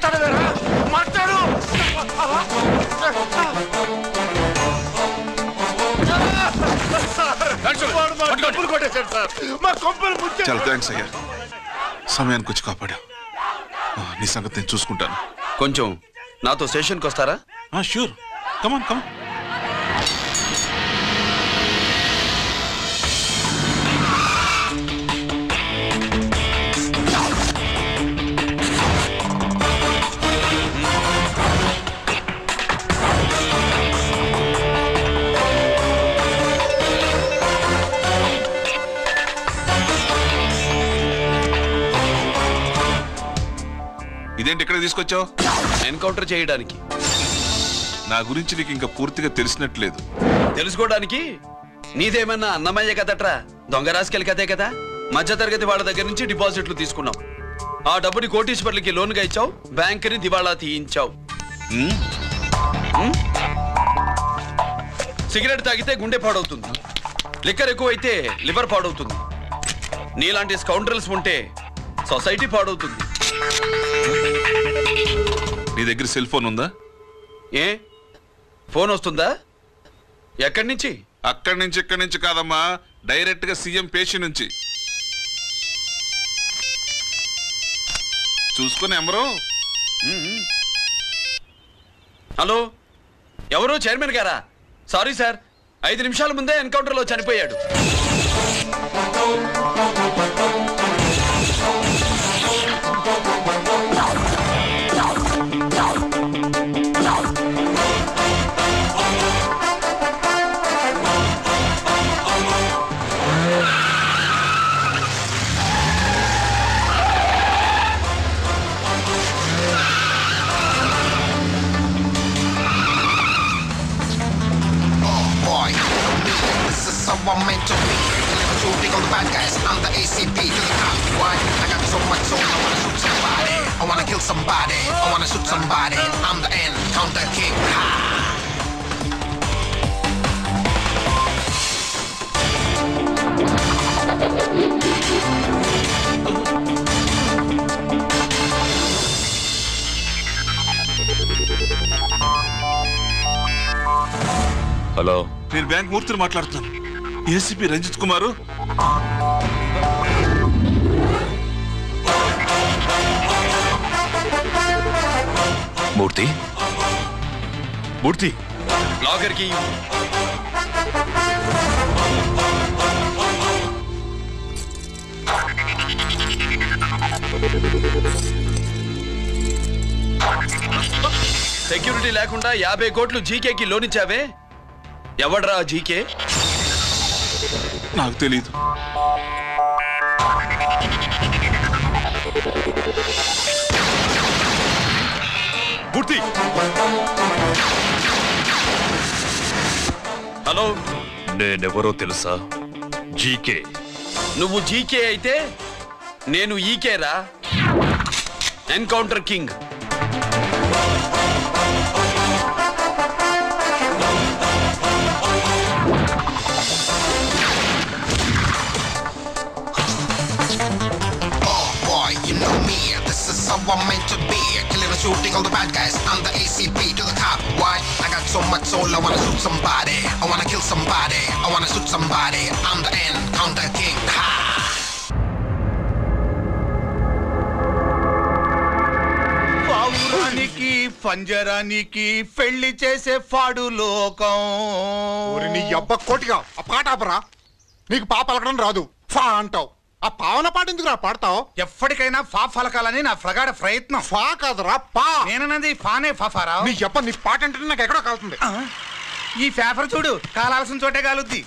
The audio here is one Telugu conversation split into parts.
మాట్లాడవేరా మాట్లాడు చాలా థ్యాంక్స్ అయ్యా సమయానికి వచ్చి కాపాడా నీ సంగతి నేను చూసుకుంటాను కొంచెం నాతో స్టేషన్కి వస్తారా షూర్ కమాన్ కమాన్ ఇదేంటి ఇక్కడ తీసుకొచ్చావు ఎన్కౌంటర్ చేయడానికి నా గురించి నీకు ఇంకా పూర్తిగా తెలిసినట్లేదు తెలుసుకోవడానికి నీదేమన్నా అన్నమయ్య కదట్రా దొంగ రాసుకెళ్ళి కదే కదా మధ్యతరగతి వాళ్ళ దగ్గర నుంచి డిపాజిట్లు తీసుకున్నావు ఆ డబ్బుని కోటీశ్వర్లకి లోన్గా ఇచ్చావు బ్యాంకుని దివాళా తీయించావు సిగరెట్ తాగితే గుండె పాడవుతుంది లిక్కర్ ఎక్కువైతే లివర్ పాడవుతుంది నీలాంటి స్కౌండ్రల్స్ ఉంటే సొసైటీ పాడవుతుంది నీ దగ్గర సెల్ ఫోన్ ఉందా ఏ ఫోన్ వస్తుందా ఎక్కడి నుంచి ఇక్కడి నుంచి కాదమ్మా డైరెక్ట్ గా సీఎం పేషి నుంచి చూసుకుని ఎవరు హలో ఎవరు చైర్మన్ గారా సారీ సార్ 5 నిమిషాల ముందే ఎన్కౌంటర్ లో చనిపోయాడు I'm meant to be. Never shooting all the bad guys. I'm the ACP to the top. Why? I got so much soul. I wanna shoot somebody. I wanna kill somebody. I wanna shoot somebody. I'm the Encounter King. Hello నేను బ్యాంక్ మూర్తిని మాట్లాడుతున్నాను ఏసీపీ రంజిత్ కుమారు మూర్తి మూర్తి లాగర్ కి సెక్యూరిటీ లేకుండా 50 కోట్లు జీకేకి లోన్ ఇచ్చావే ఎవడ్రా జీకే నాకు తెలీదు మూర్తి హలో నేనెవరో తెలుసా జీకే నువ్వు జీకే అయితే నేను ఈకే రా encounter king I'm meant to be. Killing and shooting all the bad guys. I'm the ACP to the top. Why? I got so much soul. I wanna shoot somebody. I wanna kill somebody. I wanna shoot somebody. I'm the Encounter King. Ha! పావురానికి పంజరానికి పెళ్లి చేసే ఫాడు లోకం. నీ అబ్బ కోటిగా ఆ పాట ఆపరా. నీకు పాప పలకడం రాదు. ఫా అంటావు. ఆ పావన పాట ఎందుకు రా పాడతావు? ఎప్పటికైనా ఫా ఫలకాలని నా ప్రగాఢ ప్రయత్నం. ఫా కాదురా పా. నేనన్నది ఫానే ఫాఫారా. నీ అబ్బ నీ పాట అంటే నాకు ఎక్కడో కాలుతుంది. ఈ పేపర్ చూడు కాలాల్సిన చోటే కాలుద్ది.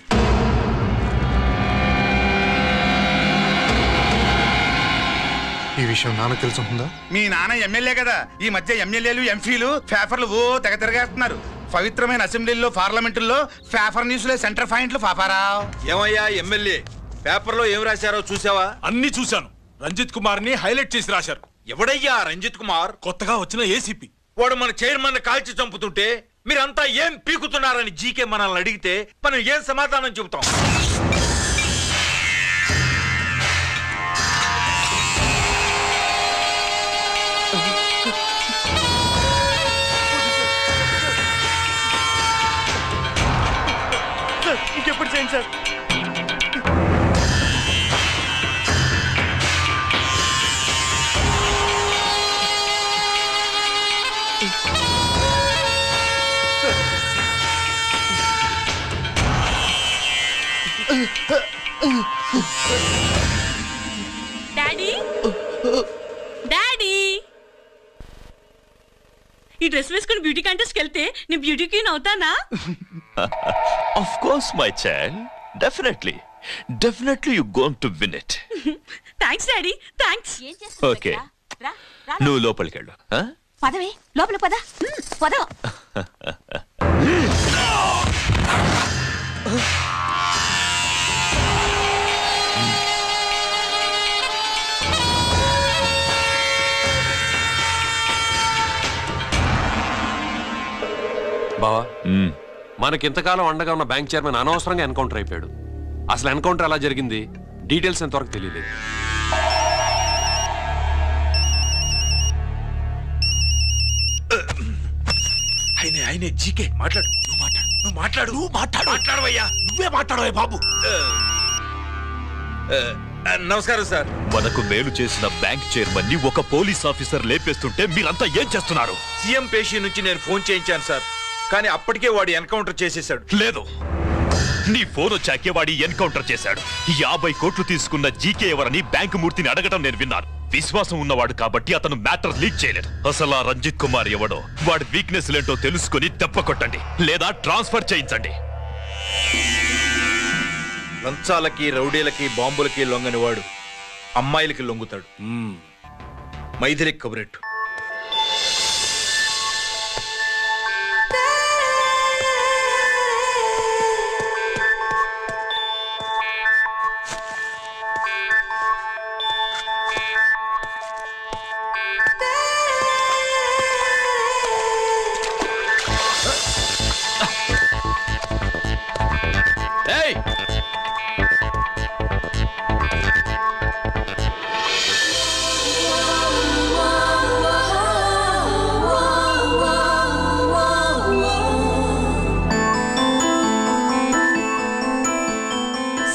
ఈ విషయం నాన్నకు తెలుసుంటుందా? మీ నాన్న ఎమ్మెల్యే కదా. ఈ మధ్య ఎమ్మెల్యేలు ఎంపీలు పేపర్లు ఓ తెగ తిరగేస్తున్నారు. పవిత్రమైన అసెంబ్లీల్లో పార్లమెంటుల్లో పేపర్ న్యూస్లో సెంటర్ పాయింట్లు ఫాఫారా. ఏమయ్యా ఎమ్మెల్యే పేపర్లో ఏం రాశారో చూసావా? అన్ని చూశాను. రంజిత్ కుమార్ ని హైలైట్ చేసి రాశారు. ఎవడయ్యా రంజిత్ కుమార్? కొత్తగా వచ్చిన ఏసీపీ. వాడు మన చైర్మన్ కాల్చి చంపుతుంటే మీరంతా ఏం పీకుతున్నారని జీకే మనల్ని అడిగితే మనం ఏం సమాధానం చెబుతాం? చేయండి సార్. డాడీ డాడీ ఈ డ్రెస్ వేసుకుని బ్యూటీ కాంటెస్ట్కి వెళ్తే నేను బ్యూటీ క్వీన్ అవుతానా? Of course, my child. Definitely you're going to win it. Thanks daddy, thanks. Okay. నువ్వు లోపలికి వెళ్ళు. పదవే లోపల పద. పద. బావా, మనకింతకాలం అండగా ఉన్న బ్యాంక్ చైర్మన్ అనవసరంగా ఎన్కౌంటర్ అయిపోయాడు. అసలు ఎన్కౌంటర్ ఎలా జరిగింది, డీటెయిల్స్ ఎంతవరకు తెలియలేదు. ఆయనే జీకే మాట్లాడు. నువ్వు మాట్లాడవయ్యా. నువ్వే మాట్లాడవే బాబు. నమస్కారం సార్. మనకు మేలు చేసిన బ్యాంక్ చైర్మన్ ని ఒక పోలీస్ ఆఫీసర్ లేపేస్తుంటే మీరంతా ఏం చేస్తున్నారు? సీఎం పేషి నుంచి నేను ఫోన్ చేయించాను సార్, కానీ అప్పటికే వాడు ఎన్కౌంటర్ చేసేసాడు. లేదు, నీ ఫోన్ వచ్చాకే వాడి ఎన్కౌంటర్ చేశాడు. 50 కోట్లు తీసుకున్న జీకే ఎవరని బ్యాంకు మూర్తిని అడగడం నేను విన్నాను. విశ్వాసం ఉన్నవాడు కాబట్టి అతను మ్యాటర్ లీక్ చేయలేదు. అసలు ఆ రంజిత్ కుమార్ ఎవడో, వాడి వీక్నెస్ ఏంటో తెలుసుకుని దెబ్బ కొట్టండి, లేదా ట్రాన్స్ఫర్ చేయించండి. లంచాలకి, రౌడీలకి, బాంబులకి లొంగని వాడు అమ్మాయిలకి లొంగుతాడు. మైథిలికి కబురెట్టు.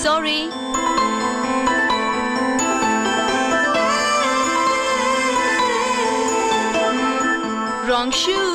Sorry. Wrong shoe.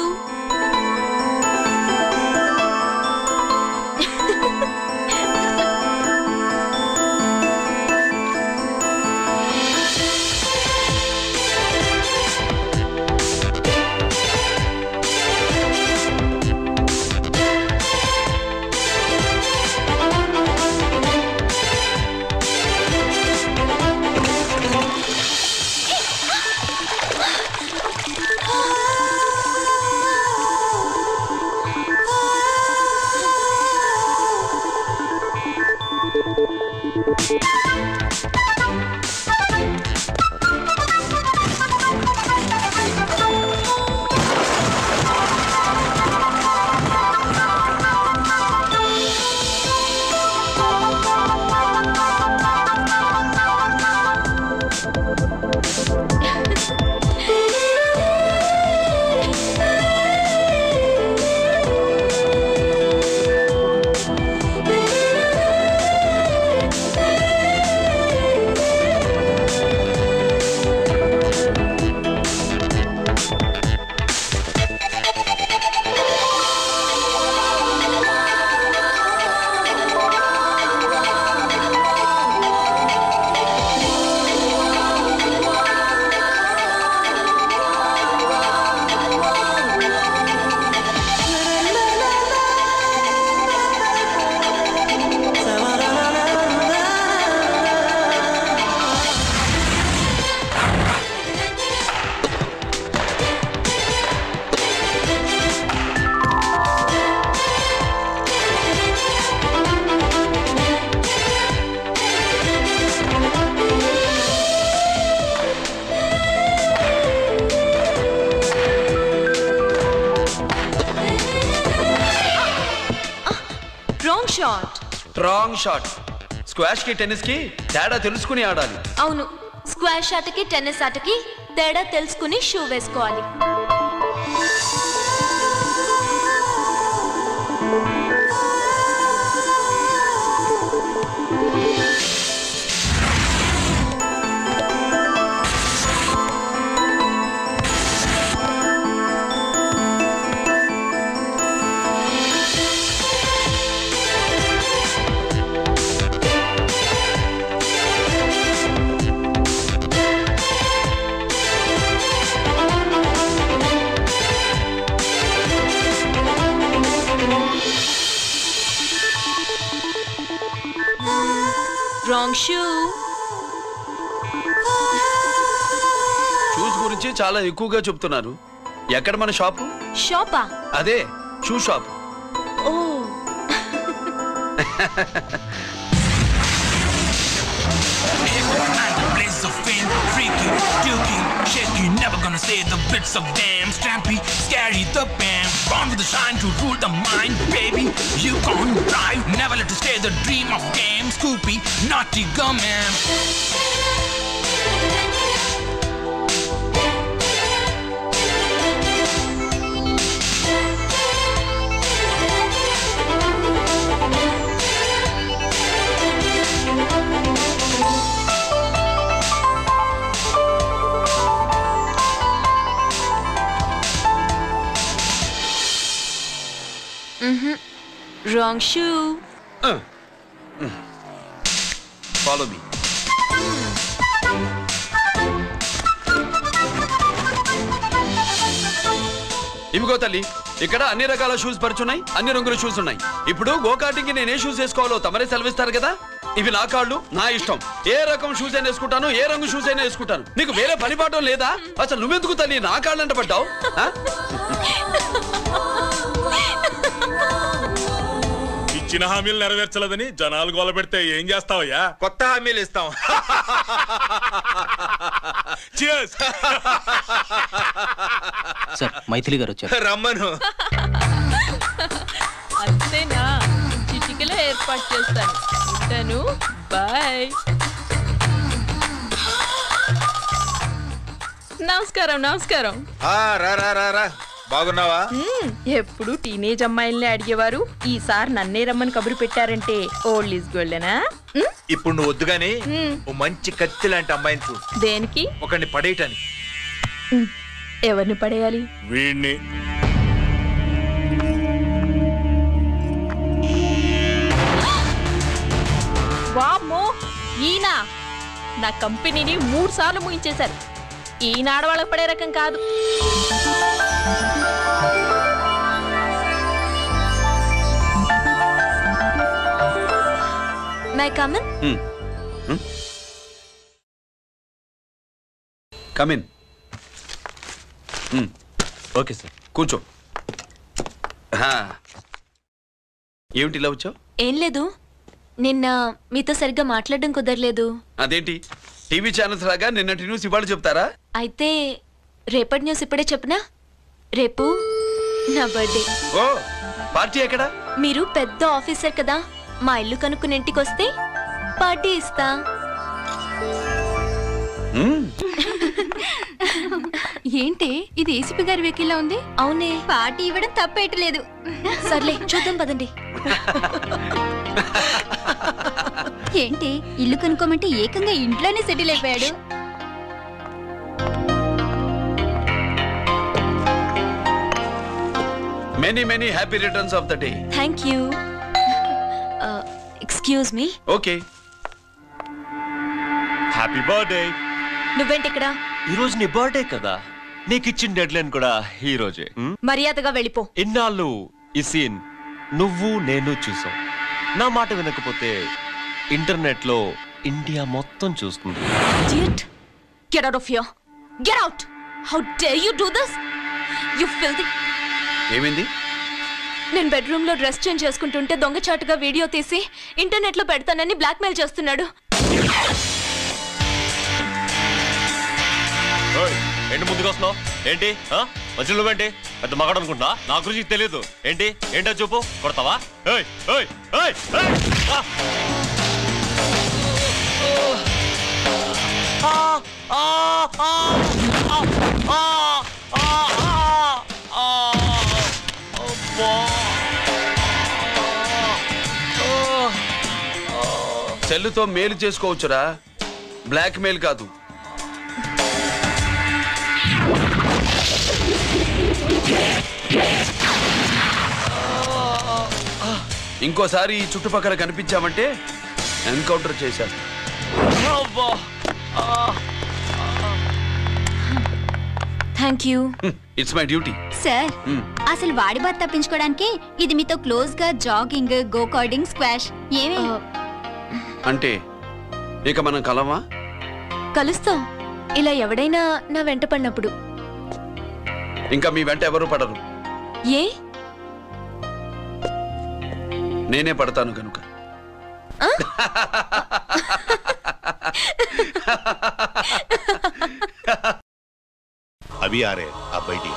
Wrong shot. Squash కి టెన్నిస్ కి తేడా తెలుసుకుని ఆడాలి. అవును, స్క్వాష్ ఆటకి టెన్నిస్ ఆటకి తేడా తెలుసుకుని షూ వేసుకోవాలి. షూ. షూస్ గురించి చాలా ఎక్కువగా చెప్తున్నారు. ఎక్కడ మన షాపు? షాపా? అదే షూ షాప్. ఓ. Blaze of fame, freaky, dukey, shaky, never gonna say the bits of damn strampy, scary, the bam, born with the shine to rule the mind, baby, you gon' drive, never let to stay the dream of game, Scoopy, naughty gumman. Wrong shoe. Follow me. ఇవిగో తల్లి, ఇక్కడ అన్ని రకాల షూస్ పరుచున్నాయి, అన్ని రంగుల షూస్ ఉన్నాయి. ఇప్పుడు గోకార్టింగ్ నేనే షూస్ వేసుకోవాలో తమరే సెలవిస్తారు కదా. ఇవి నా కాళ్ళు, నా ఇష్టం. ఏ రకం షూస్ అయినా వేసుకుంటాను, ఏ రంగు షూస్ అయినా వేసుకుంటాను. నీకు వేరే పని పాఠం లేదా? అసలు నువ్వెందుకు తల్లి నా కాళ్ళంట పడ్డావు? ఇచ్చిన హామీలు నెరవేర్చలేదని జనాలు గోల పెడితే ఏం చేస్తావయ్యా? కొత్త హామీలు ఇస్తాం. సార్ మైథిలి గారు వచ్చారు. రమ్మను. అంతేనా? చిటికలో ఏర్పాటు చేస్తాను. ఉంటాను. బాయ్. నమస్కారం. నమస్కారం. రా రా రా రా. బాగున్నావా? ఎప్పుడు టీనేజ్ అమ్మాయిల్ని అడిగేవారు, ఈసారి నన్నే రమ్మని కబురు పెట్టారంటే ఓల్డ్ ఈజ్ గోల్డెనా? ఇప్పుడు నువ్వు వద్దుగాని ఓ మంచి కత్తి లాంటి అమ్మాయిని చూ. దేనికి? ఒకరిని పడేయటానికి. ఎవరిని పడేయాలి? వీణ్ణి. వామ్మో, ఈయన నా కంపెనీని 3 సార్లు ముగించేశారు. ఈయన ఆడవాళ్ళకి పడే రకం కాదు. May I come in? Come in. Okay sir. కూర్చో. ఏమిటి ఇలా వచ్చావు? ఏం లేదు, నిన్న మీతో సరిగ్గా మాట్లాడడం కుదరలేదు. అదేంటి టీవీ ఛానల్స్ లాగా నిన్నటి న్యూస్ ఇవాళ చెప్తారా? అయితే రేపటి న్యూస్ ఇప్పుడే చెప్పనా? రేపు నా బర్త్డే. ఓ, పార్టీ ఎక్కడ? మీరు పెద్ద ఆఫీసర్ కదా, మా ఇల్లు కనుక్కుని ఇంటికి వస్తే పార్టీ ఇస్తా. ఏంటి ఇది ఏసీపీ గారి వెహికల్లా ఉంది? అవునే, పార్టీ ఇవ్వడం తప్పేయట్లేదు. సర్లే చూద్దాం పదండి. ఏంటి ఇల్లు కనుక్కోమంటే ఏకంగా ఇంట్లోనే సెటిల్ అయిపోయాడు. Many many happy returns of the day. Thank you. Excuse me. Okay. Happy birthday. నువ్వేంటి ఇక్కడ? ఈ రోజు నీ బర్త్డే కదా, నీకు ఇచ్చిన డెడ్ లైన్ కూడా ఈ రోజే. మర్యాదగా వెళ్ళిపో. ఇన్నాళ్ళు ఈ సీన్ నువ్వు నేను చూసాం. నా మాట వినకపోతే ఇంటర్నెట్ లో ఇండియా మొత్తం చూస్తుంది. Idiot. Get out of here. Get out. How dare you do this? You filthy. ఏమైంది? నేను బెడ్రూమ్ లో డ్రెస్ చేంజ్ చేసుకుంటుంటే దొంగచాటుగా వీడియో తీసి ఇంటర్నెట్ లో పెడతానని బ్లాక్మెయిల్ చేస్తున్నాడు. ఏంటి ముందుకు వస్తున్నావు? ఏంటి మధ్యలో ఏంటి? పెద్ద మగాడు అనుకుంటా, నా గురించి తెలియదు ఏంటి? ఏంటో చూపు, కొడతావా? సెల్లుతో మేలు చేసుకోవచ్చురా, బ్లాక్ మెయిల్ కాదు. ఇంకోసారి ఈ చుట్టుపక్కల కనిపించామంటే ఎన్కౌంటర్ చేశాను. Thank you. It's my duty. Sir, అసలు వాడి బాధ తప్పించుకోవడానికి ఇది మీతో క్లోజ్ గా జాగింగ్, గో కార్డింగ్, స్క్వాష్ ఏమే? అంటే ఇక మనం కలవా? కలుస్తాం, ఇలా ఎవడైనా నా వెంట పడినప్పుడు. ఇంకా మీ వెంట ఎవరు పడరు. ఏ? నేనే పడతాను కనుక. अभी आ रहे आप बैठिए।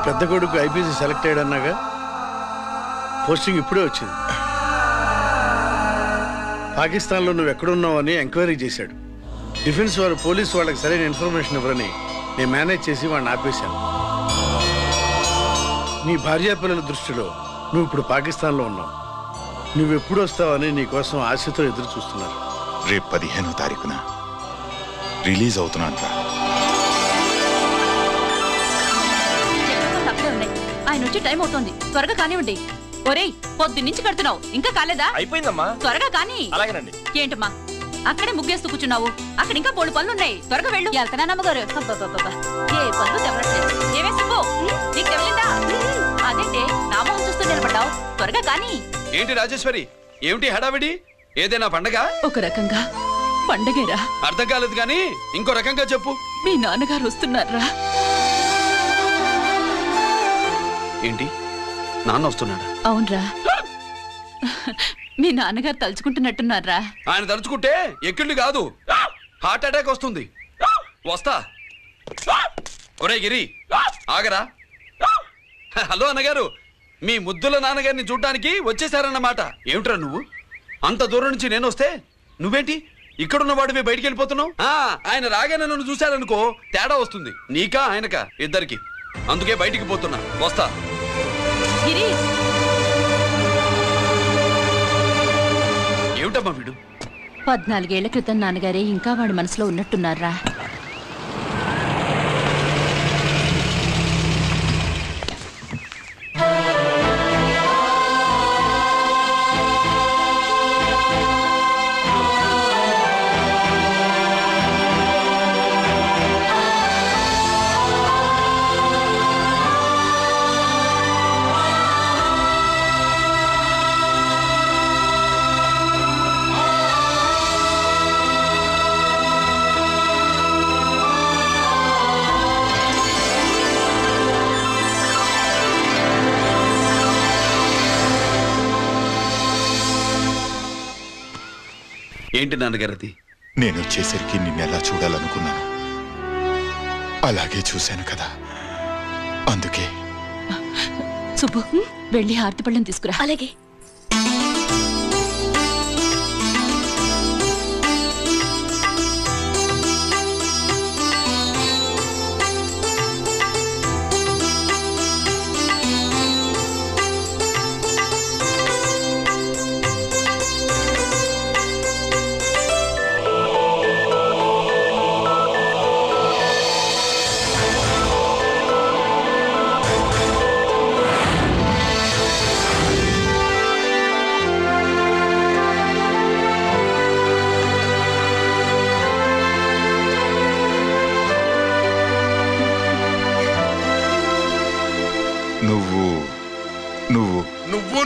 పెద్ద కొడుకు ఐపీసీ సెలెక్ట్ అయ్యాడన్నాగా, పోస్టింగ్ ఇప్పుడే వచ్చింది. పాకిస్తాన్లో నువ్వు ఎక్కడున్నావని ఎంక్వైరీ చేశాడు. డిఫెన్స్ వారు పోలీసు వాళ్ళకి సరైన ఇన్ఫర్మేషన్ ఇవ్వరని నేను మేనేజ్ చేసి వాడిని ఆపేశాను. నీ భార్యా పిల్లల దృష్టిలో నువ్వు ఇప్పుడు పాకిస్తాన్లో ఉన్నావు. నువ్వు ఎప్పుడు వస్తావని నీ కోసం ఆశతో ఎదురు చూస్తున్నారు. రేపు 15వ తారీఖున రిలీజ్ అవుతున్నాను. ఆయన వచ్చి టైం అవుతోంది, త్వరగా కానివ్వండి. ఒరేయ్, పొద్దు నుంచి కడుతున్నావు, ఇంకా కాలేదా? అయిపోయిందమ్మా. త్వరగా కానీ. అలాగేనండి. ఏంటమ్మా అక్కడే ముగ్గేస్తూ కూర్చున్నావు? అక్కడ ఇంకా 3 పనులున్నాయి, త్వరగా వెళ్ళు. వెళ్తానా అమ్మగారు? అబ్బబ్బబ్బా, ఏ పనులు తెవరట్లేదు. ఏమే సుబ్బు, నీకు తెవలిందా? అదేంటే నా మొహం చూస్తూ నిలబడ్డావు, త్వరగా కానీ. ఏంటి రాజేశ్వరి, ఏమిటి హడావిడి? ఏదైనా పండగ? ఒక రకంగా పండగేరా. అర్థం కాలేదు కానీ ఇంకో రకంగా చెప్పు. మీ నాన్నగారు వస్తున్నారా? ఏంటి, నాన్న వస్తున్నాడా? అవునరా, మీ నాన్నగారు తలుచుకుంటున్నట్టున్నారా? ఆయన తలుచుకుంటే ఎక్కిళ్ళు కాదు, హార్ట్ అటాక్ వస్తుంది. వస్తా. ఒరే గిరి, ఆగరా. హలో అన్నగారు, మీ ముద్దుల నాన్నగారిని చూడ్డానికి వచ్చేసారన్నమాట. ఏమిట్రా నువ్వు? అంత దూరం నుంచి నేను వస్తే నువ్వేంటి ఇక్కడున్న వాడివి బయటికి వెళ్ళిపోతున్నావు? ఆయన రాగానే నన్ను చూశారనుకో తేడా వస్తుంది, నీకా ఆయనకా ఇద్దరికి. అందుకే బయటికి పోతున్నా, వస్తా. ఏమిటమ్మా వీడు? 14 ఏళ్ల క్రితం నాన్నగారే ఇంకా వాడి మనసులో ఉన్నట్టున్నారా? ఏంటి నాన్నగారది? నేను వచ్చేసరికి నిన్నెలా చూడాలనుకున్నాను, అలాగే చూశాను కదా, అందుకే. సుబ్బు, వెళ్ళి హారతి పళ్ళని తీసుకురా. అలాగే.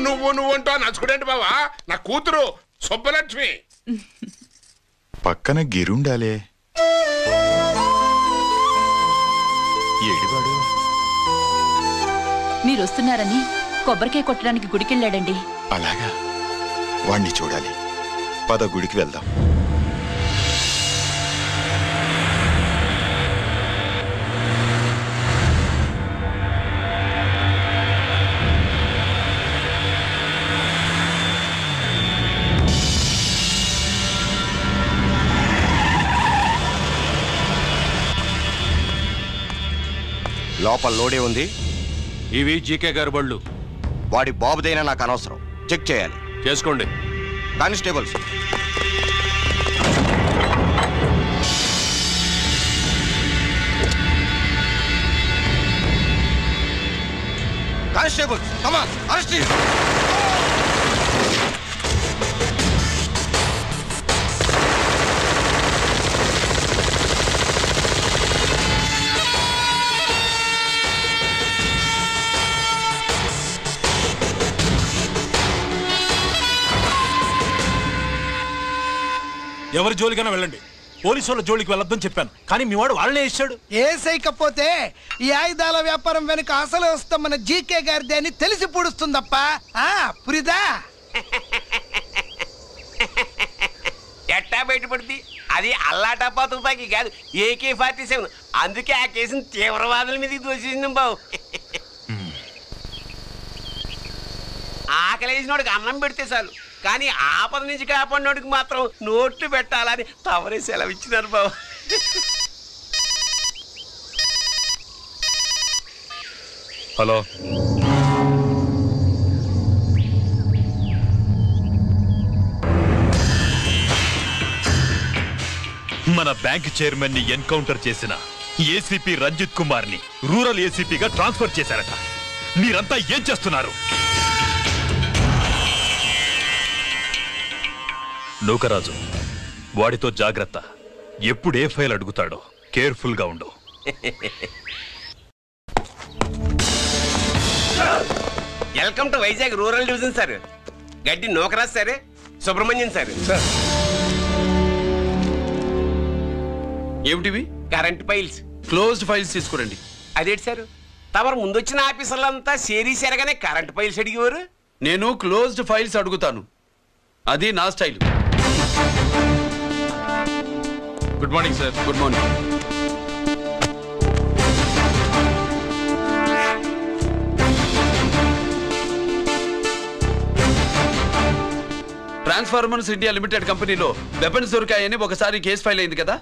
నువ్వు అంటూ నచ్చుకోండి బావా, నా కూతురు సుబ్బలక్ష్మి. పక్కన గిరుండాలే. ఏడివాడు? మీరు వస్తున్నారని కొబ్బరికాయ కొట్టడానికి గుడికెళ్ళాడండి. అలాగా, వాణ్ణి చూడాలి. పద గుడికి వెళ్దాం. లోపల లోడే ఉంది. ఇవి జీకే గారి బళ్ళు. వాడి బాబుదైనా నాకు అనవసరం. చెక్ చేయాలి. చేసుకోండి. Constables, constables, come on, arrest him. ఎవరి జోలికైనా వెళ్ళండి, పోలీసు వాళ్ళ జోలికి వెళ్ళొద్దని చెప్పాను, కానీ మీ వాడు వాళ్ళనే ఇచ్చాడు. ఏసైకపోతే ఈ ఆయుధాల వ్యాపారం వెనుక అసలు వస్తామన్న జీకే గారిదే అని తెలిసి పొడుస్తుందప్ప. పురిదా ఎట్టా బయటపడుతుంది? అది అల్లాటప్పా తుపాకీ కాదు, AK-47. అందుకే ఆ కేసుని తీవ్రవాదుల మీద దోషింది బావు. ఆకలేసినోడికి అన్నం పెడితే చాలు, కానీ ఆపద నుంచి కాపాడినోడికి మాత్రం నోట్లు పెట్టాలని తవరే సెలవు ఇచ్చినారు బాబు. హలో, మన బ్యాంక్ చైర్మన్ ని ఎన్కౌంటర్ చేసిన ఏసీపీ రంజిత్ కుమార్ ని రూరల్ ఏసీపీగా ట్రాన్స్ఫర్ చేశారట. మీరంతా ఏం చేస్తున్నారు? నూకరాజు, వాడితో జాగ్రత్త. ఎప్పుడు ఏ ఫైల్ అడుగుతాడో కేర్ఫుల్ గా ఉండు. Welcome to Vizag rural division sir. Gaddi Nookaraj sir, Subrahmanyam sir. ఏమిటివి? Current files. క్లోజ్డ్ ఫైల్స్ తీసుకురండి. అదేంటి సార్, తమరు ముందొచ్చిన ఆఫీసర్లంతా సిరీస్ ఎరగానే కరెంట్ ఫైల్స్ అడిగేవారు. నేను క్లోజ్డ్ ఫైల్స్ అడుగుతాను, అది నా style. Good morning sir. Good morning. Transformers India Limited కంపెనీలో వెపన్స్ దొరికాయని ఒకసారి కేసు ఫైల్ అయింది కదా,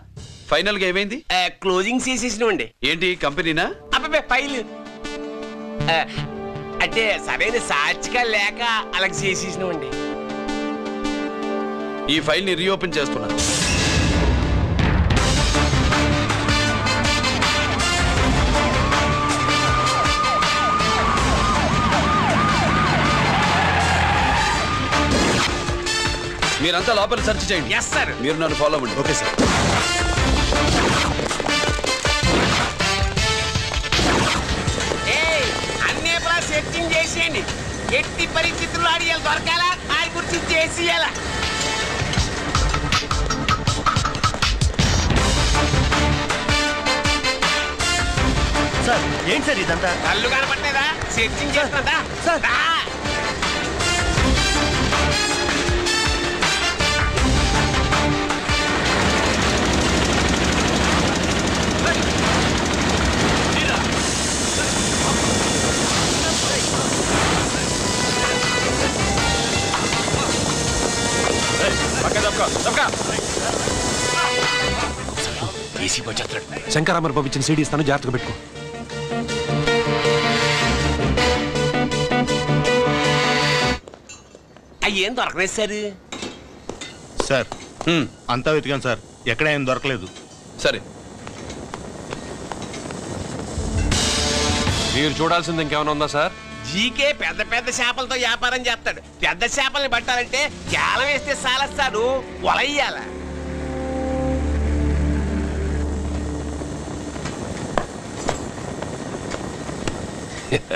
ఫైనల్ గా ఏమైంది? క్లోజింగ్ చేసేసినండి. ఏంటి కంపెనీనా? అబ్బాయి ఫైల్ అంటే సరైన సాక్షిగా లేక అలా చేసేసినండి. ఈ ఫైల్ ని రీఓపెన్ చేస్తున్నా. మీరంతా లోపల సెర్చ్ చేయండి. Yes sir. మీరు నన్ను ఫాలో అవ్వండి. Okay sir. అన్నీ సెర్చింగ్ చేసేయండి. ఎట్టి పరిస్థితుల్లో ఆడియాలు దొరకాలా, ఆడి గురించి చేసేయాలా. సార్ ఏంటి సార్ ఇదంతా? కళ్ళు కనపట్టలేదా? Searching చేస్తున్నదా sir? శంకరామర్ పంపించిన సీడీ ఇస్తాను, జాగ్రత్తగా పెట్టుకో. అయ్యేం దొరకలేదు సార్. సార్ అంతా వెతికాను సార్, ఎక్కడ ఏం దొరకలేదు. సరే, మీరు చూడాల్సింది ఇంకేమైనా ఉందా సార్? జీకే పెద్ద పెద్ద చేపలతో వ్యాపారం చేస్తాడు. పెద్ద చేపల్ని పట్టాలంటే జాలం వేస్తే సాలస్తాడు, వలయ్యాల. Yeah.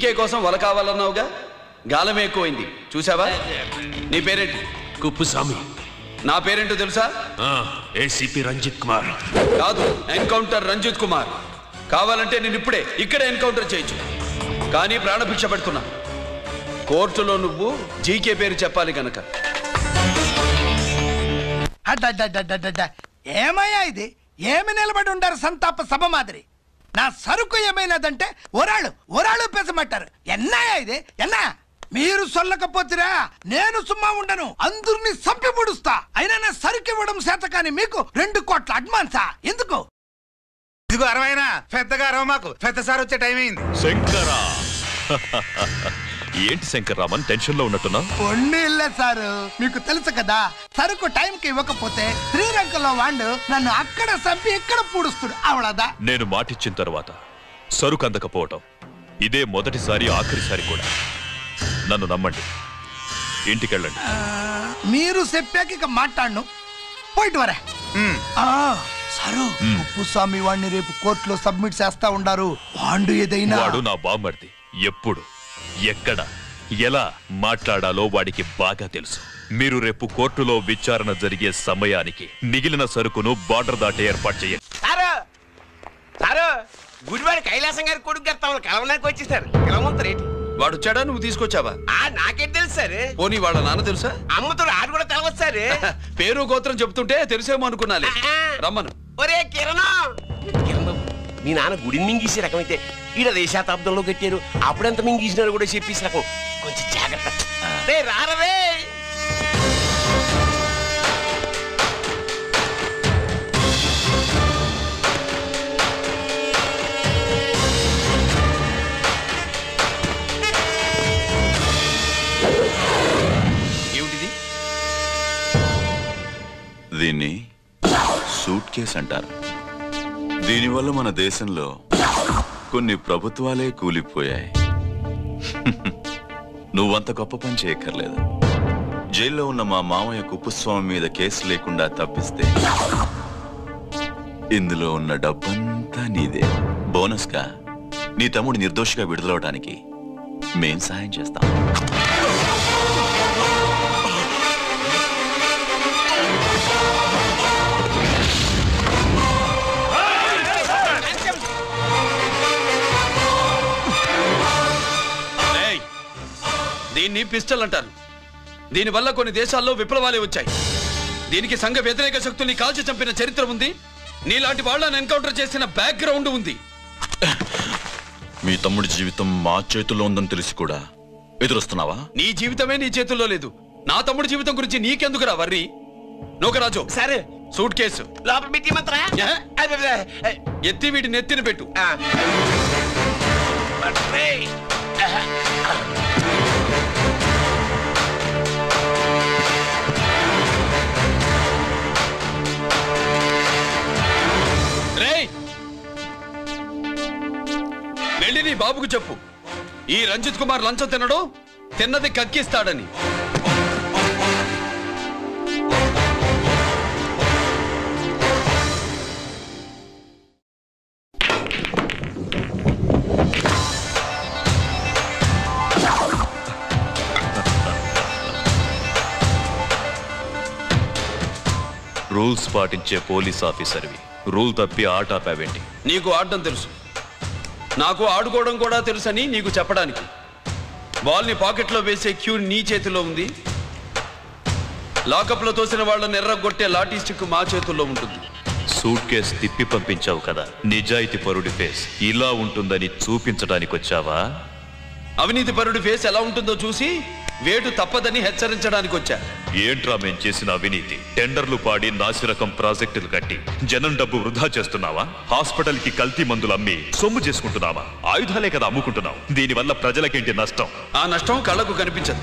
జీకే కోసం వల కావాలన్నావుగా, గాలం ఎక్కువైంది చూసావా? నీ పేరేంటి? కుప్పుస్వామి. నా పేరేంటో తెలుసా? ఏసీపీ రంజిత్ కుమార్. కాదు, ఎన్కౌంటర్ రంజిత్ కుమార్. కావాలంటే నేను ఇప్పుడే ఇక్కడే ఎన్కౌంటర్ చేయొచ్చు, కానీ ప్రాణభిక్ష పెడుతున్నా. కోర్టులో నువ్వు జీకే పేరు చెప్పాలి గనక. ఏమయ్యా ఇది? ఏమి నిలబడి ఉండారు సంతాప సభ మాదిరి? నా సరుకు ఏమైనదంటే ఒరాళ్ళు పెసమంటారు. ఎన్నాయా ఇది? ఎన్నా మీరు సొల్లకపోతురా నేను సుమ్మా ఉండను, అందరినీ సంపి ముడుస్తా. అయినా నా సరుకు ఇవ్వడం చేత కానీ మీకు 2 కోట్ల అడ్వాన్సా? ఎందుకు? ఇదిగో అరవైనా పెద్దగా అరవ, మాకు పెద్ద సార్ వచ్చే టైం అయింది. శంకరా ఏంటి శంకర్రామన్ టెన్షన్ లో ఉన్నట్టున్నా? పొండిల్లే సారు, మీకు తెలుసు కదా, సరుకు టైంకి ఇవ్వకపోతే శ్రీలంకలో వాడు నన్ను అక్కడ చంపి ఇక్కడ పూడుస్తుడు. అవడదా? నేను మాటిచ్చిన తర్వాత సరుకు అందకపోవటం ఇదే మొదటిసారి, ఆఖరిసారి కూడా. నన్ను నమ్మండి, ఇంటికెళ్ళండి. మీరు చెప్పాక ఇక మాట్లాడను. పోయిట్ వరే. సారు, కుప్పుస్వామి వాడిని రేపు కోర్టులో సబ్మిట్ చేస్తా ఉండారు. వాడు ఏదైనా వాడు నా బామ్మర్ది. ఎప్పుడు, ఎక్కడ, ఎలా మాట్లాడాలో వాడికి బాగా తెలుసు. మీరు రేపు కోర్టులో విచారణ జరిగే సమయానికి మిగిలిన సరుకును బార్డర్ దాటి ఏర్పాటు చేయండి. గుడివాడ కైలాసం గారి కొడుకు గారు తమను కలవడానికి వచ్చేసారు. కలవమంటారేంటి? వాడు వచ్చాడా, నువ్వు తీసుకొచ్చావా? నాకేం తెలుసు సార్. పోనీ వాళ్ళ నాన్న తెలుసా? అమ్మతో ఆడు కూడా తెలవచ్చు సార్. పేరు గోత్రం చెప్తుంటే తెలిసేమో అనుకున్నాలే. రమ్మను. ఒరే కిరణ్ బాబు, మీ నాన్న గుడిని మింగేసే రకమైతే ఈడ శతాబ్దంలో కట్టారు. అప్పుడెంత మింగేసినారు కూడా చెప్పేసి రకం. కొంచెం జాగ్రత్త. రారవే. ఏమిటిది? దీన్ని సూట్ కేస్ అంటారు. దీనివల్ల మన దేశంలో కొన్ని ప్రభుత్వాలే కూలిపోయాయి. నువ్వంత గొప్ప పని చేయక్కర్లేదు. జైల్లో ఉన్న మా మామయ్య కుప్పుస్వామి మీద కేసు లేకుండా తప్పిస్తే ఇందులో ఉన్న డబ్బంతా నీదే. బోనస్గా నీ తమ్ముడు నిర్దోషిగా విడుదలవడానికి మేం సహాయం చేస్తాం. దీన్ని పిస్టల్ అంటారు. దీనివల్ల కొన్ని దేశాల్లో విప్లవాలే వచ్చాయి. దీనికి సంఘ వ్యతిరేక శక్తుల్ని కాల్చి చంపిన చరిత్ర ఉంది. నీలాంటి వాళ్ళని ఎన్కౌంటర్ చేసిన బ్యాక్గ్రౌండ్ ఉంది. మీ తమ్ముడి జీవితం మా చేతుల్లో ఉందని తెలిసి కూడా ఎదురొస్తున్నావా? నీ జీవితమే నీ చేతుల్లో లేదు. నా తమ్ముడి జీవితం గురించి నీకెందుకురా వర్రి? నూకరాజు, సరే సూట్ కేసు లోపల పెట్టి మాత్రం ఎత్తి వీటి నెత్తిన పెట్టు. వెళ్ళి నీ బాబుకు చెప్పు, ఈ రంజిత్ కుమార్ లంచం తినడు, తిన్నది కక్కిస్తాడని. రూల్స్ పాటించే పోలీస్ ఆఫీసర్వి రూల్ తప్పి ఆట ఆపావేంటి? నీకు ఆడడం తెలుసు, నాకు ఆడుకోవడం కూడా తెలుసని నీకు చెప్పడానికి. బాల్ని పాకెట్లో వేసే క్యూ నీ చేతిలో ఉంది. లాకప్లో తోసిన వాళ్ళని ఎర్రగొట్టే లాఠీ స్టిక్ మా చేతుల్లో ఉంటుంది. సూట్ కేసు తిప్పి పంపించావు కదా, నిజాయితీ పరుడి ఫేస్ ఇలా ఉంటుందని చూపించడానికి వచ్చావా? అవినీతి పరుడి ఫేస్ ఎలా ఉంటుందో చూసి వేటు తప్పదని హెచ్చరించడానికి వచ్చా. ఏంట్రా మేం చేసిన అవినీతి? టెండర్లు పాడి నాసిరకం ప్రాజెక్టులు కట్టి జనం డబ్బు వృధా చేస్తున్నావా? హాస్పిటల్ కి కల్తీ మందులు అమ్మి సొమ్ము చేసుకుంటున్నావా? ఆయుధాలే కదా అమ్ముకుంటున్నావు. దీనివల్ల ప్రజలకేంటి నష్టం? ఆ నష్టం కళ్ళకు కనిపించదు.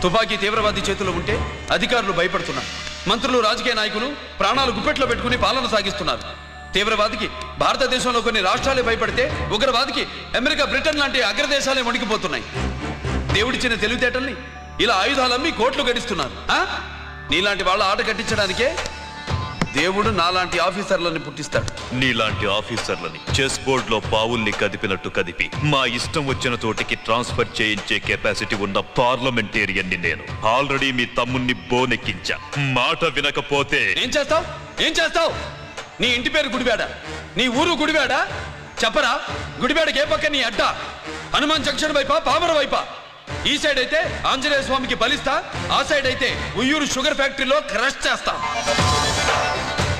తుపాకీ తీవ్రవాది చేతిలో ఉంటే అధికారులు భయపడుతున్నారు. మంత్రులు, రాజకీయ నాయకులు ప్రాణాలు గుప్పెట్లో పెట్టుకుని పాలన సాగిస్తున్నారు. తీవ్రవాదికి భారతదేశంలో కొన్ని రాష్ట్రాలే భయపడితే ఉగ్రవాదికి అమెరికా, బ్రిటన్ లాంటి అగ్రదేశాలే వణికిపోతున్నాయి. దేవుడిచ్చిన తెలివితేటల్ని ఇలా ఆయుధాలమ్మి కోట్లు గడిస్తున్నారు. నీలాంటి వాళ్ళ ఆట కట్టించడానికే దేవుడు నాలాంటి ఆఫీసర్లని పుట్టిస్తాడు. నీలాంటి ఆఫీసర్లని చెస్ బోర్డ్ లో పావుల్ని కదిపినట్టు కదిపి మా ఇష్టం వచ్చిన చోటికి ట్రాన్స్ఫర్ చేయించే కెపాసిటీ ఉన్న పార్లమెంటేరియన్ని నేను. ఆల్రెడీ మీ తమ్ముణ్ణి బోనెక్కించా. మాట వినకపోతే ఏం చేస్తావు? నీ ఇంటి పేరు గుడివాడ, నీ ఊరు గుడివాడ. చెప్పరా, గుడివాడకి ఏ పక్క నీ అడ్డ? హనుమాన్ జంక్షన్ వైపా, పామర వైపా? ఈ సైడ్ అయితే ఆంజనేయ స్వామికి బలిస్తా, ఆ సైడ్ అయితే ఉయ్యూరు షుగర్ ఫ్యాక్టరీలో క్రష్ చేస్తా.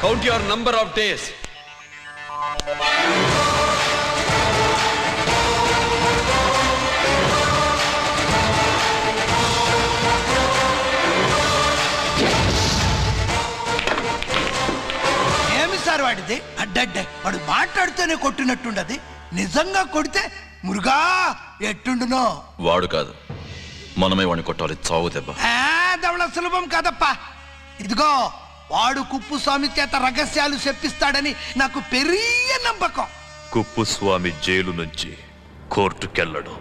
Count your number of days. ఏమి సార్ వాడిది? అడ్డడ్డే వాడు మాట్లాడితేనే కొట్టినట్టుండది. నిజంగా కొడితే మురుగా ఎట్టుండునో. వాడు కాదు, మనమే వాడిని కొట్టాలి. చావు దెబ్బ. దవళ సులభం కాదప్పా. ఇదిగో వాడు కుప్పుస్వామి చేత రహస్యాలు చెప్పిస్తాడని నాకు పెరియ నమ్మకం. కుప్పుస్వామి జైలు నుంచి కోర్టుకెళ్ళడు.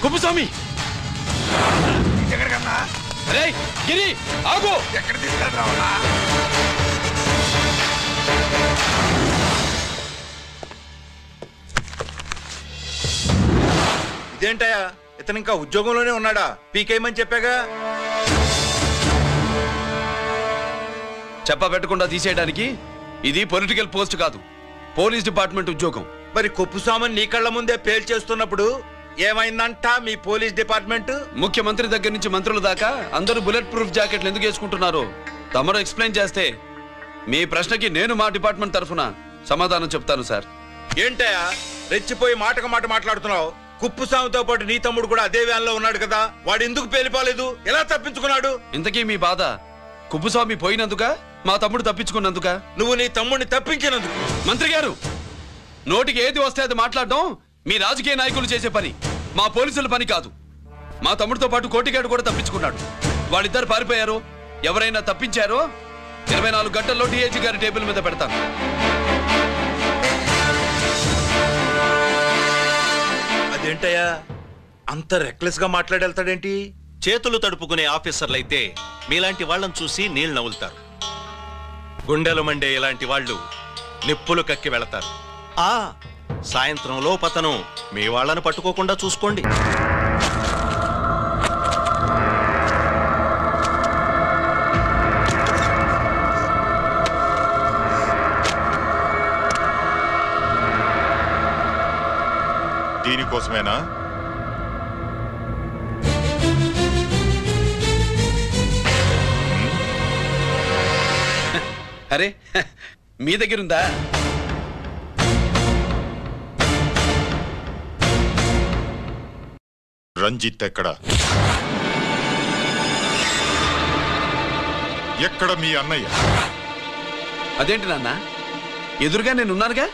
కుప్పుస్వామి ఎక్కడికన్నా? గిరి ఆగు. ఎక్కడ తీసుకెళ్తావా? ఇదేంటయ్యా, ఇతను ఇంకా ఉద్యోగంలోనే ఉన్నాడా? పీకేయమని చెప్పాగా. పెట్టకుండా తీసేయడానికి ఇది పొలిటికల్ పోస్ట్ కాదు, పోలీస్ డిపార్ట్మెంట్ ఉద్యోగం. మరి కుప్పుస్వామిని నీ కళ్ళ ముందే పేల్చేస్తున్నప్పుడు ఏమైందంట మీ పోలీస్ డిపార్ట్మెంట్? ముఖ్యమంత్రి దగ్గర నుంచి మంత్రుల దాకా అందరూ బుల్లెట్ ప్రూఫ్ జాకెట్లు ఎందుకు వేసుకుంటున్నారు తమరు ఎక్స్ప్లెయిన్ చేస్తే మీ ప్రశ్నకి నేను మా డిపార్ట్మెంట్ తరఫున సమాధానం చెప్తాను సార్. ఏంటయ్యా రెచ్చిపోయి మాటకు మాట మాట్లాడుతున్నావు? కుప్పుస్వామితో పాటు నీ తమ్ముడు కూడా అదే వ్యాన్లో ఉన్నాడు కదా, వాడు ఎందుకు పేలిపోలేదు? ఎలా తప్పించుకున్నాడు? ఇంతకీ మీ బాధ కుప్పుస్వామి పోయినందుక, మా తమ్ముడు తప్పించుకున్నందుక? నువ్వు నీ తమ్ముడిని తప్పించినందుకు. మంత్రి గారు, నోటికి ఏది వస్తే అది మాట్లాడడం మీ రాజకీయ నాయకులు చేసే పని, మా పోలీసుల పని కాదు. మా తమ్ముడితో పాటు కోటిగాడు కూడా తప్పించుకున్నాడు. వాళ్ళిద్దరు పారిపోయారు. ఎవరైనా తప్పించారో 24 గంటల్లో డిఐజీ గారి టేబుల్ మీద పెడతాను. అదేంటయ్యా అంత రెక్లెస్ గా మాట్లాడేళ్తాడేంటి? చేతులు తడుపుకునే ఆఫీసర్లైతే మీలాంటి వాళ్ళని చూసి నీళ్ళు నవ్వులుతారు. గుండెలు మండే ఇలాంటి వాళ్ళు నిప్పులు కక్కి వెళతారు. సాయంత్రం లోపతను మీ వాళ్ళను పట్టుకోకుండా చూసుకోండి. దీనికోసమేనా? అరే మీ దగ్గరుందా? రంజిత్ ఎక్కడ? ఎక్కడ మీ అన్నయ్య? అదేంటి నాన్న, ఎదురుగా నేనున్నానుగా,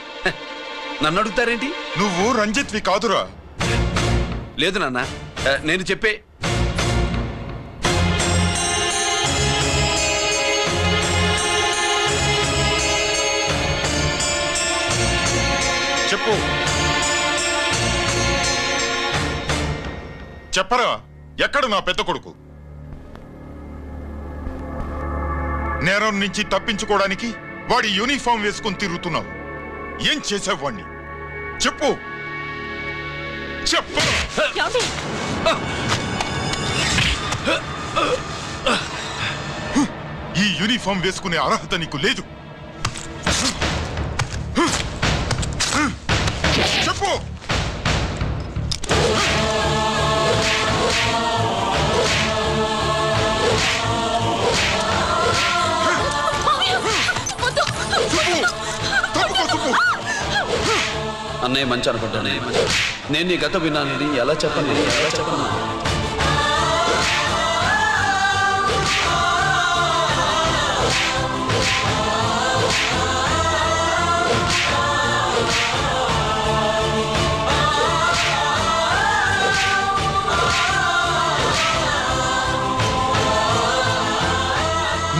నన్ను అడుగుతారేంటి? నువ్వు రంజిత్వి కాదురా. లేదు నాన్న, నేను చెప్పే చెప్పు. చెప్పరా, ఎక్కడ నా పెద్ద కొడుకు? నేరం నుంచి తప్పించుకోవడానికి వాడి యూనిఫామ్ వేసుకుని తిరుగుతున్నావు. ఏం చేసావు వాణ్ణి? చెప్పు చెప్పు. ఈ యూనిఫామ్ వేసుకునే అర్హత నీకు లేదు. చెప్పు. తప్పుకో. అన్నయ్య మంచి అనుకుంటానే. నేను నీ గత విన్నానని ఎలా చెప్పను?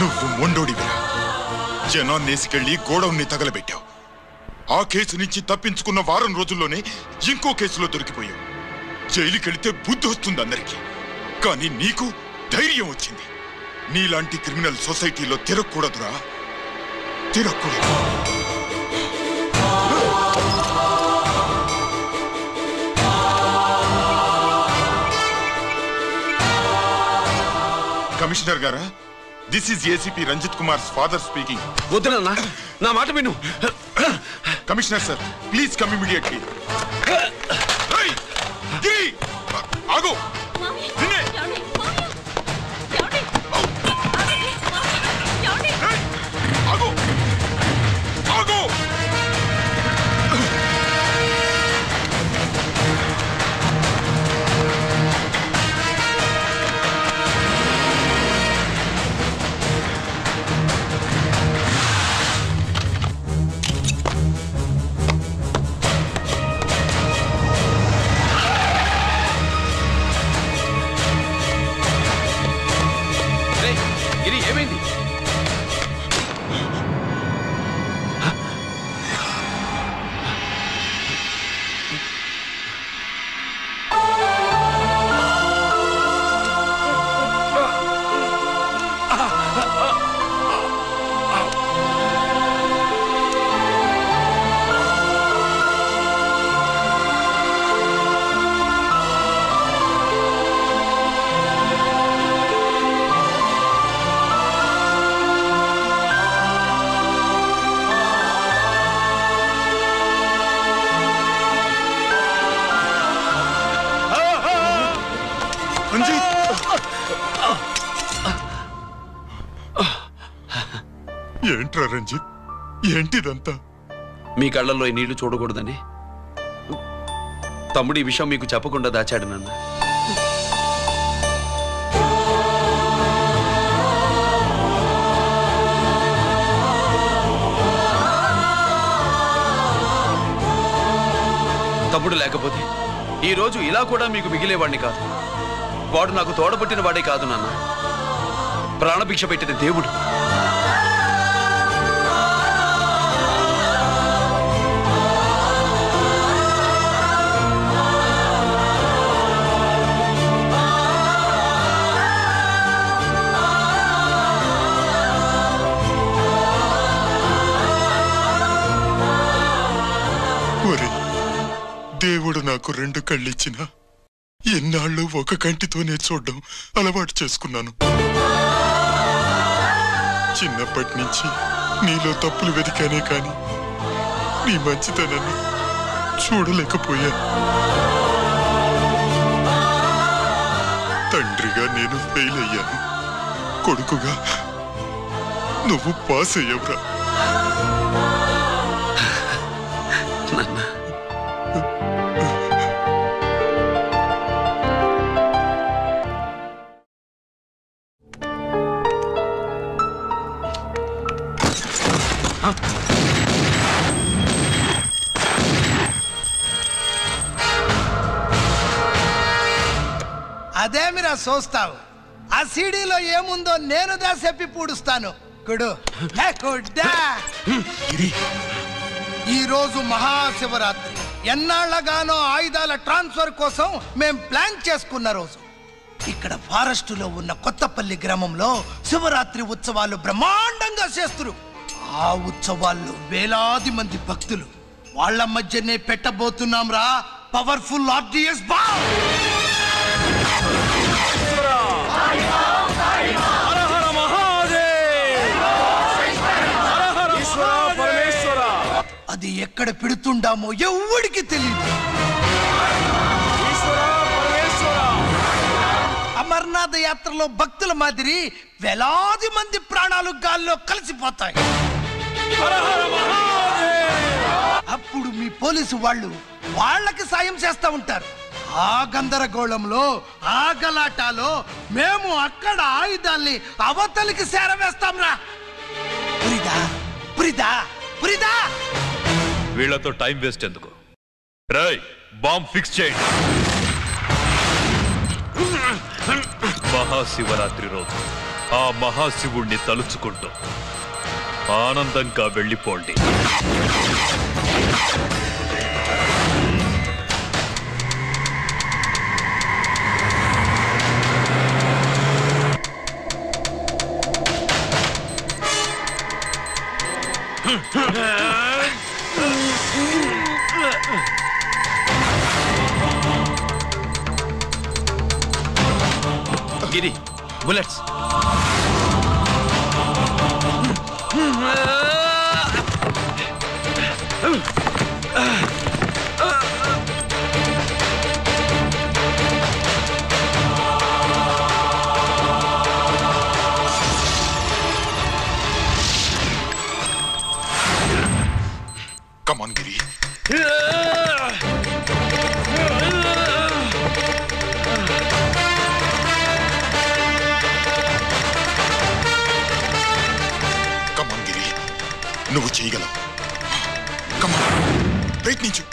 నువ్వు మొండోడివిరా. జనాన్నేసికెళ్ళి గోడౌన్ని తగలబెట్టావు. ఆ కేసు నుంచి తప్పించుకున్న వారం రోజుల్లోనే ఇంకో కేసులో దొరికిపోయావు. జైలుకెళ్తే బుద్ధి వస్తుంది అందరికీ, కానీ నీకు ధైర్యం వచ్చింది. నీలాంటి క్రిమినల్ సొసైటీలో తిరగకూడదురా, తిరగకూడదు. కమిషనర్ గారా, this is ACP Ranjith Kumar father speaking. వద్దునన్నా, నా మాట విను. Commissioner sir, please come immediately. ఆగు. ఆగు. ఆగు. ఏమైంది? ఏంట్రా రంజిత్, ఏంటిదంతా? మీ కళ్ళల్లో ఈ నీళ్లు చూడకూడదని తమ్ముడు ఈ విషయం మీకు చెప్పకుండా దాచాడు నాన్న. తమ్ముడు లేకపోతే ఈ రోజు ఇలా కూడా మీకు మిగిలేవాడిని కాదు. వాడు నాకు తోడబుట్టిన వాడే కాదు నాన్న, ప్రాణభిక్ష పెట్టిన దేవుడు. దేవుడు నాకు రెండు కళ్ళిచ్చినా ఎన్నాళ్ళు ఒక కంటితోనే చూడడం అలవాటు చేసుకున్నాను. చిన్నప్పటి నుంచి నీలో తప్పులు వెతికానే కాని నీ మంచితనాన్ని చూడలేకపోయాను. తండ్రిగా నేను ఫెయిల్ అయ్యాను, కొడుకుగా నువ్వు పాస్ అయ్యవురా. అదేమిరా చూస్తావు? ఆ సీడీలో ఏముందో నేను చెప్పి పూడుస్తాను. కుడు ఈ రోజు మహాశివరాత్రి. ఎన్నాళ్లగానో ఆయుధాల ట్రాన్స్ఫర్ కోసం మేం ప్లాన్ చేసుకున్న రోజు. ఇక్కడ ఫారెస్టులో ఉన్న కొత్తపల్లి గ్రామంలో శివరాత్రి ఉత్సవాలు బ్రహ్మాండంగా చేస్తురు. ఆ ఉత్సవాల్లో వేలాది మంది భక్తులు. వాళ్ళ మధ్యనే పెట్టబోతున్నాం రా పవర్ఫుల్ ఆర్డిఎస్ బాంబ్. అది ఎక్కడ పెడుతుండామో ఎవడికి తెలియదు. అమర్నాథ్ యాత్రలో భక్తుల మాదిరి వేలాది మంది ప్రాణాలు గాల్లో కలిసిపోతాయి. అప్పుడు మీ పోలీసు వాళ్ళు వాళ్ళకి సాయం చేస్తా ఉంటారు. ఆ గందరగోళంలో ఆ గలాటాలో మేము అక్కడ ఆయుధాల్ని అవతలికి చేరవేస్తాం రా. పురిదా పురిదా పురిదా. వీళ్ళతో టైం వేస్ట్ ఎందుకు? రాయ్, బాంబ్ ఫిక్స్ చేయండి. మహాశివరాత్రి రోజు ఆ మహాశివుణ్ణి తలుచుకుంటూ ఆనందంగా వెళ్ళిపోండి. గిరి, bullets. Come on, Giri. Come on, Giri. నువ్వు చేయగలవు. Come on. ప్రయత్నించు.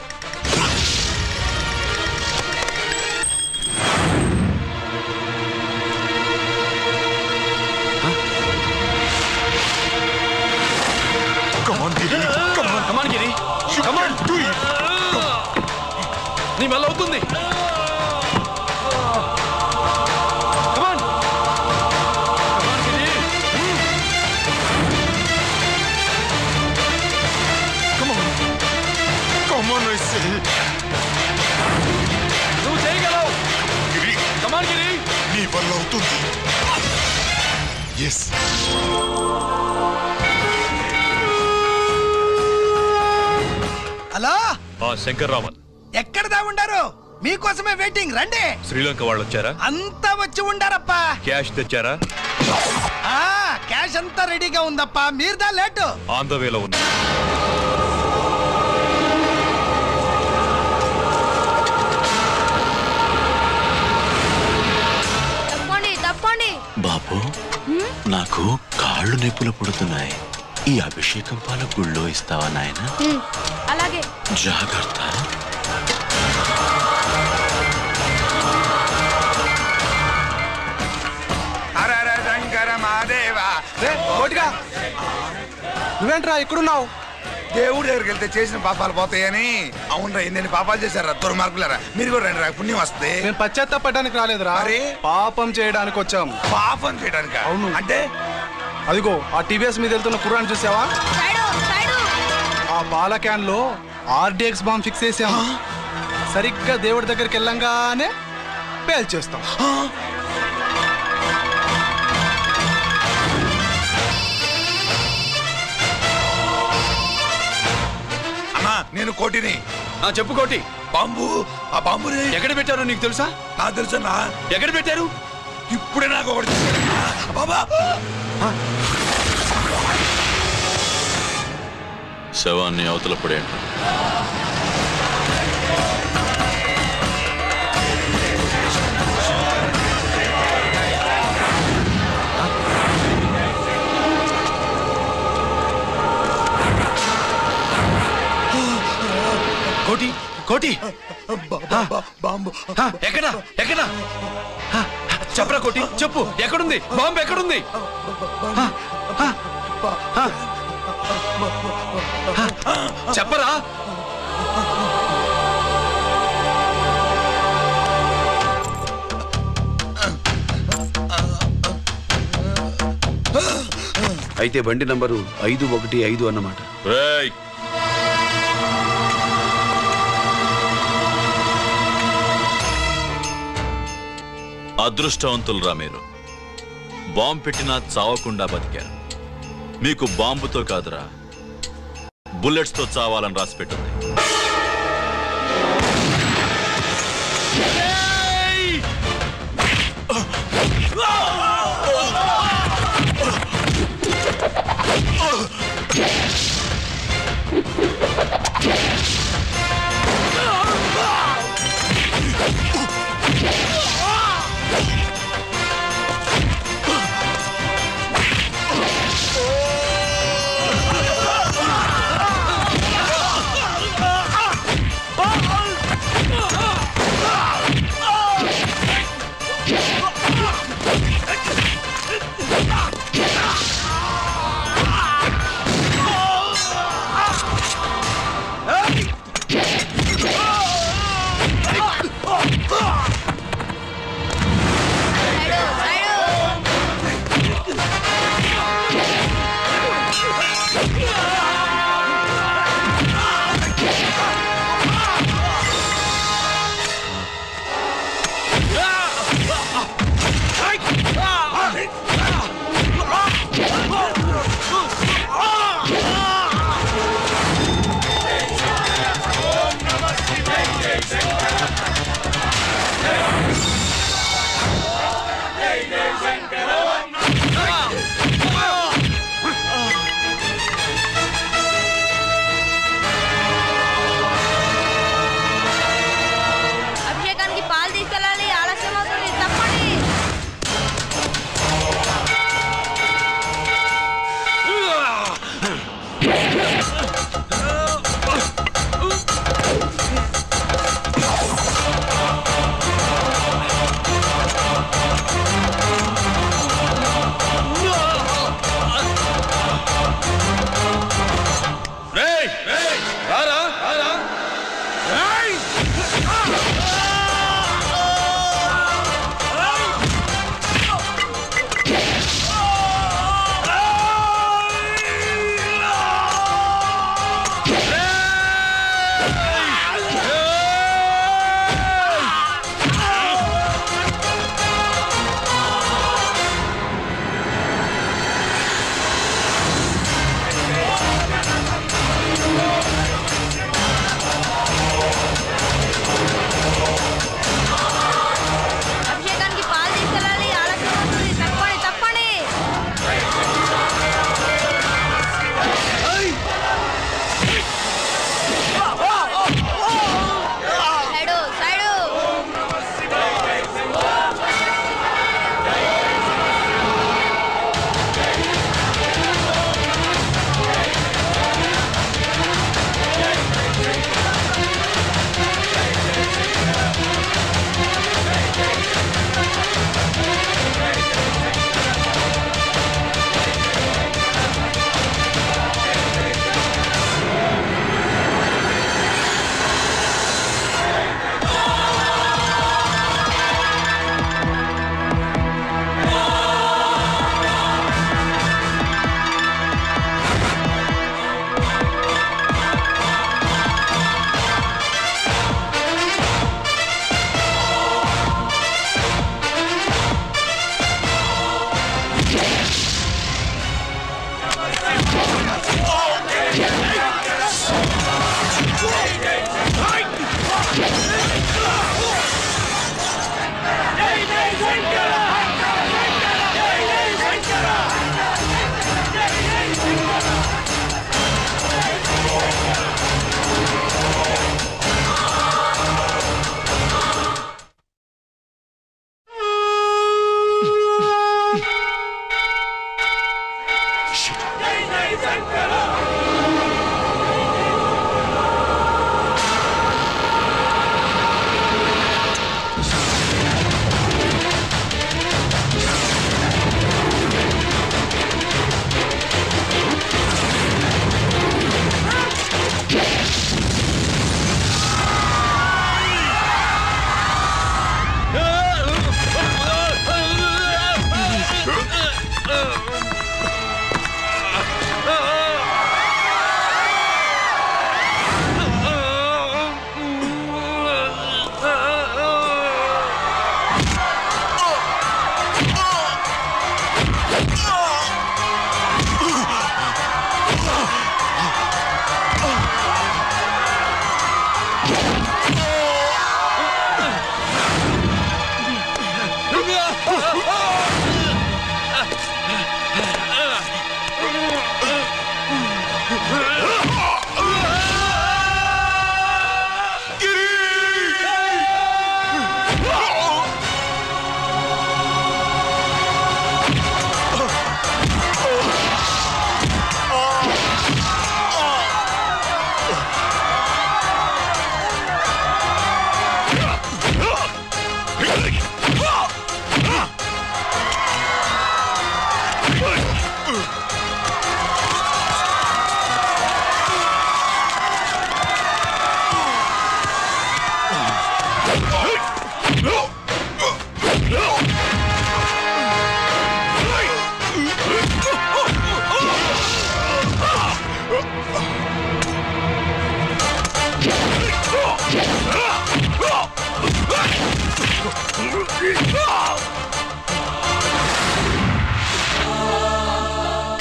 Come on, Giri. Come on. Come on, Giri. You Come on. can do it. నీ వల్ల అవుతుంది. Come on. Come on, Giri. Come on. Come on, I say. నువ్వు చేయగలవు. Giri. Come on, Giri. నీ వల్ల అవుతుంది. Yes. హలో, శంకర్రామన్ ఎక్కడ దా ఉండారు? మీకోసమే వెయిటింగ్. రండి. శ్రీలంక వాళ్ళు వచ్చారా? అంతా వచ్చి ఉండారప్పా. క్యాష్ తెచ్చారా? క్యాష్ అంతా రెడీగా ఉందప్పా. మీరుదా లేటు. ఆన్ ద వేలో ఉంది. తప్పండి. బాబు, నాకు కాళ్ళు నొప్పులు పుడుతున్నాయి. ఈ అభిషేకం పాల గుళ్ళో ఇస్తావా నాయనా? అలాగే. జాగ్రత్త. నువ్వేంట్రా ఇక్కడున్నావు? దేవుడి దగ్గరికి వెళ్తే చేసిన పాపాలు పోతాయని. అవునరా, ఎన్ని పాపాలు చేశారా దుర్మార్గులారా. మీరు కూడా రండి రా, పుణ్యం వస్తే. మేము పశ్చాత్తాపడడానికి రాలేదురా, పాపం చేయడానికి వచ్చాం. పాపం చేయడానికి? అవును. అంటే అదిగో ఆ టీవీఎస్ మీద వెళ్తున్న కుర్రాన్ని చూసావా? ఆ పాల క్యాన్ లో ఆర్డిఎక్స్ బాంబ్ ఫిక్స్ చేసాం. సరిగ్గా దేవుడి దగ్గరికి వెళ్ళంగానే పేల్చేస్తాం. అన్నా, నేను కోటిని. చెప్పు కోటి. బాంబు, ఆ బాంబుని ఎక్కడ పెట్టారు నీకు తెలుసా? నాకు తెలుసన్నా. ఎక్కడ పెట్టారు? ఇప్పుడే నాకు ఒకటి బాబా. శవాన్ని అవతల పడేయండి. కోటి, కోటి. బాంబు ఎక్కడ? ఎక్కడ? చెప్పరా కోటి, చెప్పు. ఎక్కడుంది బాంబు? ఎక్కడుంది? చెప్పరా. అయితే బండి నంబరు 515 అన్నమాట. అదృష్టవంతులరా మీరు. బాంబు పెట్టినా చావకుండా బతికారు. మీకు బాంబుతో కాదురా, బుల్లెట్స్ తో చావాలని రాసి పెట్టింది.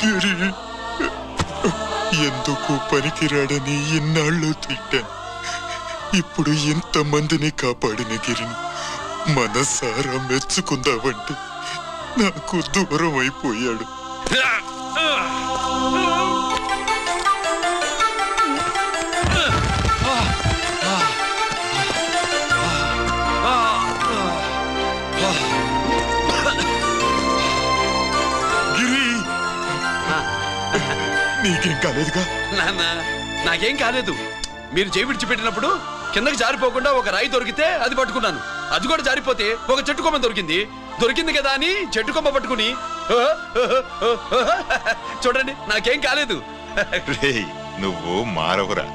గిరి ఎందుకు పనికిరాడని ఇన్నాళ్ళు తిట్టాను. ఇప్పుడు ఎంతమందిని కాపాడిన గిరిని మనసారా మెచ్చుకుందామంటే నాకు దూరం అయిపోయాడు. గిరి నీకేం కాలేదుగా? నాన్న నాకేం కాలేదు. మీరు చేయి విడిచిపెట్టినప్పుడు కిందకి జారిపోకుండా ఒక రాయి దొరికితే అది పట్టుకున్నాను. అది కూడా జారిపోతే ఒక చెట్టు కొమ్మ దొరికింది కదా అని చెట్టు కొమ్మ పట్టుకుని చూడండి నాకేం కాలేదు. నువ్వు మారవురా.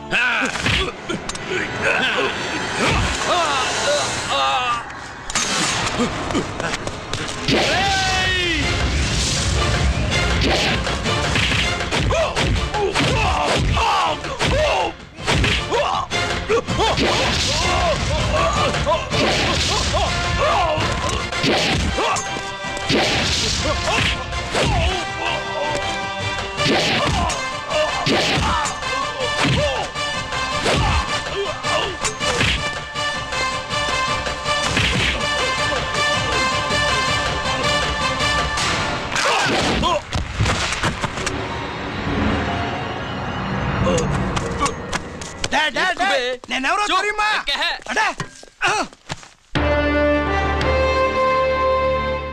నేనెవరో తెలియమా?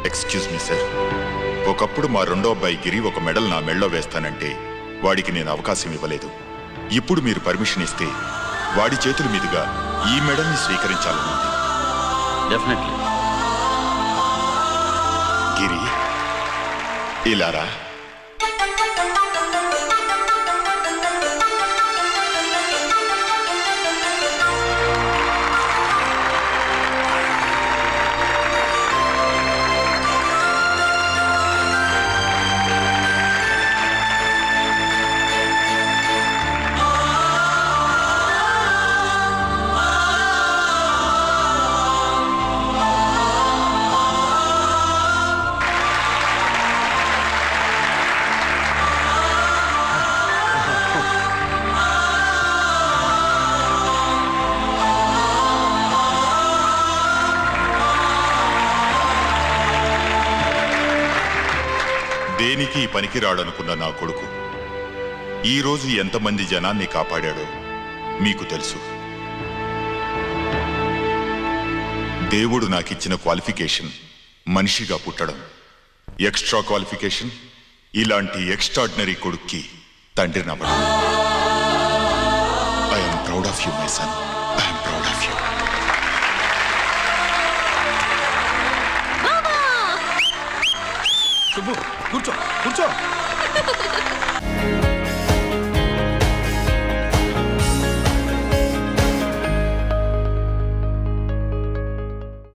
ఎక్స్క్యూజ్ మీ సార్, ఒకప్పుడు మా రెండో అబ్బాయి గిరి ఒక మెడల్ నా మెడలో వేస్తానంటే వాడికి నేను అవకాశం ఇవ్వలేదు. ఇప్పుడు మీరు పర్మిషన్ ఇస్తే వాడి చేతుల మీదుగా ఈ మెడల్ని స్వీకరించాలనుంది. డెఫినెట్లీ. గిరి ఇలారా. దేనికి పనికిరాడనుకున్న నా కొడుకు ఈ రోజు ఎంతమంది జనాన్ని కాపాడాడో మీకు తెలుసు. దేవుడు నాకిచ్చిన క్వాలిఫికేషన్ మనిషిగా పుట్టడం. ఎక్స్ట్రా క్వాలిఫికేషన్ ఇలాంటి ఎక్స్ట్రాడినరీ కొడుక్కి తండ్రి నవ్వడం. I'm proud of you my son, I'm proud of you. Subbu కూర్చో కూర్చో.